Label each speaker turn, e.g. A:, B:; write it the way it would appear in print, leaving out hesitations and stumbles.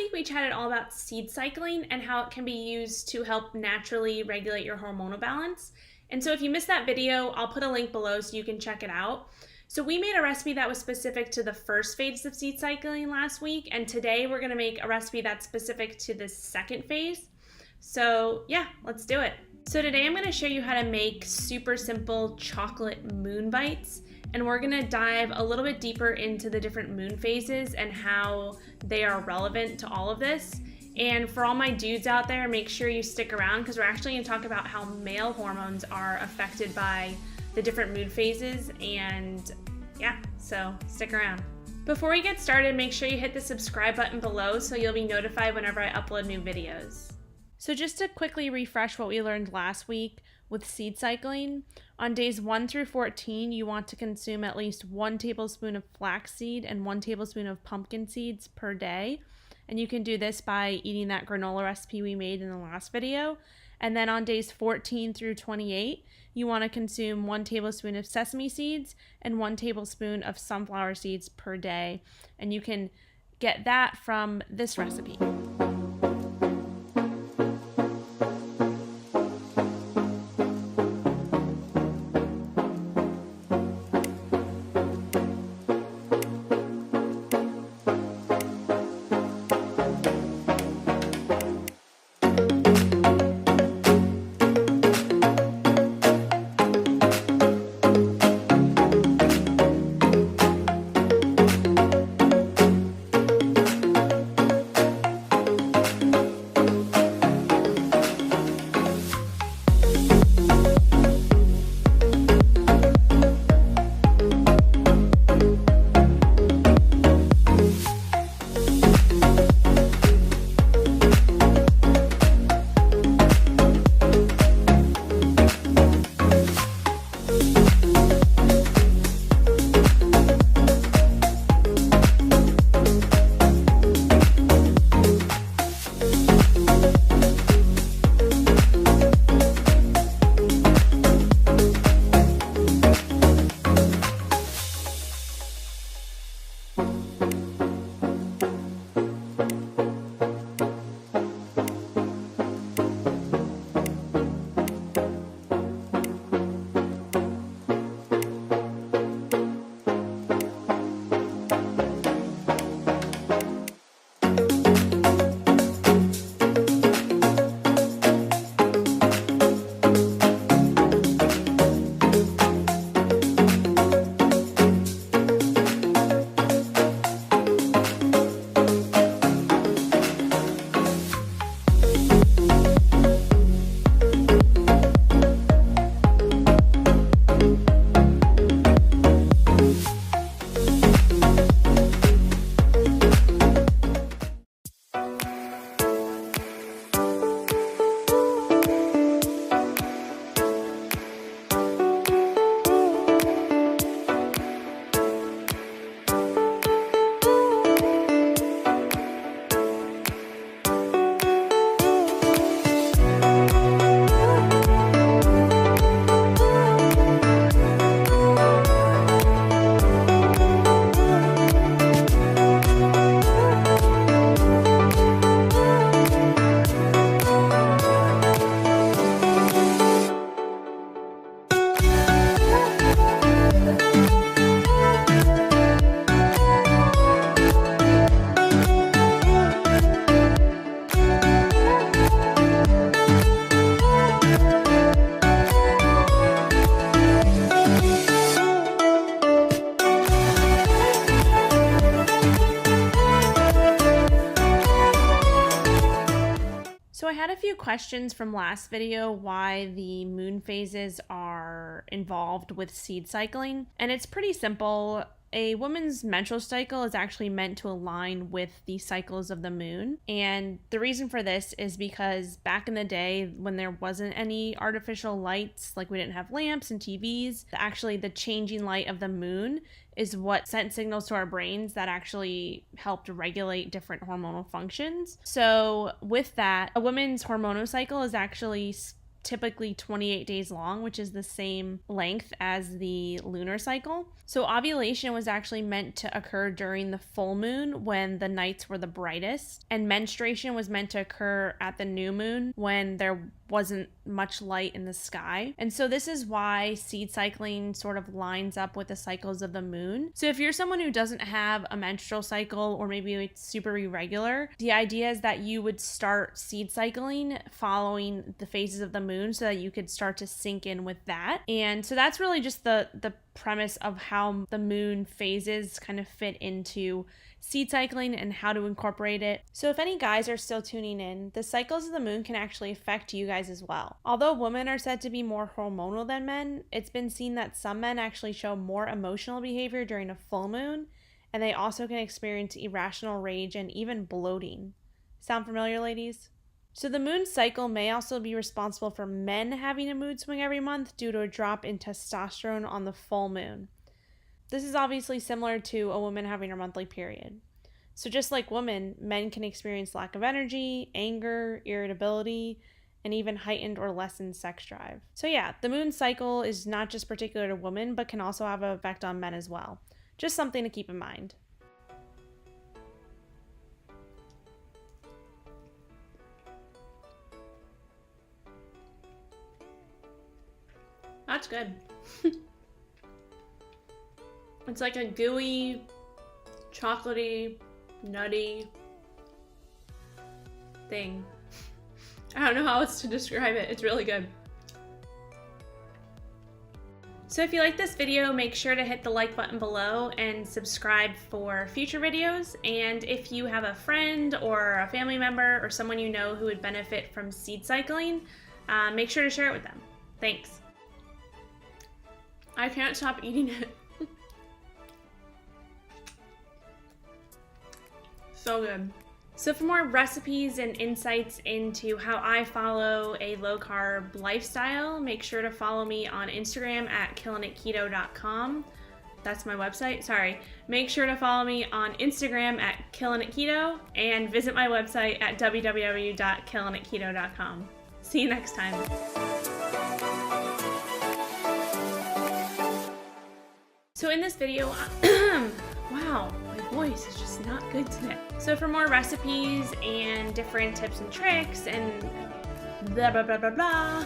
A: week we chatted all about seed cycling and how it can be used to help naturally regulate your hormonal balance. And so if you missed that video, I'll put a link below so you can check it out. So we made a recipe that was specific to the first phase of seed cycling last week, and today we're going to make a recipe that's specific to the second phase. So yeah, let's do it. So today I'm going to show you how to make super simple chocolate moon bites. And we're gonna dive a little bit deeper into the different moon phases and how they are relevant to all of this. And for all my dudes out there, make sure you stick around because we're actually gonna talk about how male hormones are affected by the different moon phases. And yeah, so stick around. Before we get started, make sure you hit the subscribe button below so you'll be notified whenever I upload new videos. So just to quickly refresh what we learned last week with seed cycling, on days 1 through 14, you want to consume at least 1 tablespoon of flaxseed and 1 tablespoon of pumpkin seeds per day. And you can do this by eating that granola recipe we made in the last video. And then on days 14 through 28, you want to consume 1 tablespoon of sesame seeds and 1 tablespoon of sunflower seeds per day. And you can get that from this recipe. So I had a few questions from last video why the moon phases are involved with seed cycling, and it's pretty simple. A woman's menstrual cycle is actually meant to align with the cycles of the moon. And the reason for this is because back in the day when there wasn't any artificial lights, like we didn't have lamps and TVs, actually the changing light of the moon is what sent signals to our brains that actually helped regulate different hormonal functions. So with that, a woman's hormonal cycle is actually typically 28 days long, which is the same length as the lunar cycle. So ovulation was actually meant to occur during the full moon when the nights were the brightest, and menstruation was meant to occur at the new moon when there wasn't much light in the sky. And so this is why seed cycling sort of lines up with the cycles of the moon. So if you're someone who doesn't have a menstrual cycle, or maybe it's super irregular, the idea is that you would start seed cycling following the phases of the moon so that you could start to sync in with that. And so that's really just the premise of how the moon phases kind of fit into seed cycling and how to incorporate it. So if any guys are still tuning in, the cycles of the moon can actually affect you guys as well. Although women are said to be more hormonal than men, it's been seen that some men actually show more emotional behavior during a full moon, and they also can experience irrational rage and even bloating. Sound familiar, ladies? So the moon cycle may also be responsible for men having a mood swing every month due to a drop in testosterone on the full moon. This is obviously similar to a woman having her monthly period. So just like women, men can experience lack of energy, anger, irritability, and even heightened or lessened sex drive. So yeah, the moon cycle is not just particular to women, but can also have an effect on men as well. Just something to keep in mind. That's good. It's like a gooey, chocolatey, nutty thing. I don't know how else to describe it. It's really good. So if you like this video, make sure to hit the like button below and subscribe for future videos. And if you have a friend or a family member or someone you know who would benefit from seed cycling, make sure to share it with them. Thanks. I can't stop eating it. So good. So for more recipes and insights into how I follow a low-carb lifestyle, make sure to follow me on Instagram at killingitketo.com. That's my website, sorry. Make sure to follow me on Instagram at killingitketo and visit my website at www.killingitketo.com. See you next time. So in this video, wow, my voice is just not good today. So for more recipes and different tips and tricks and blah, blah, blah, blah, blah,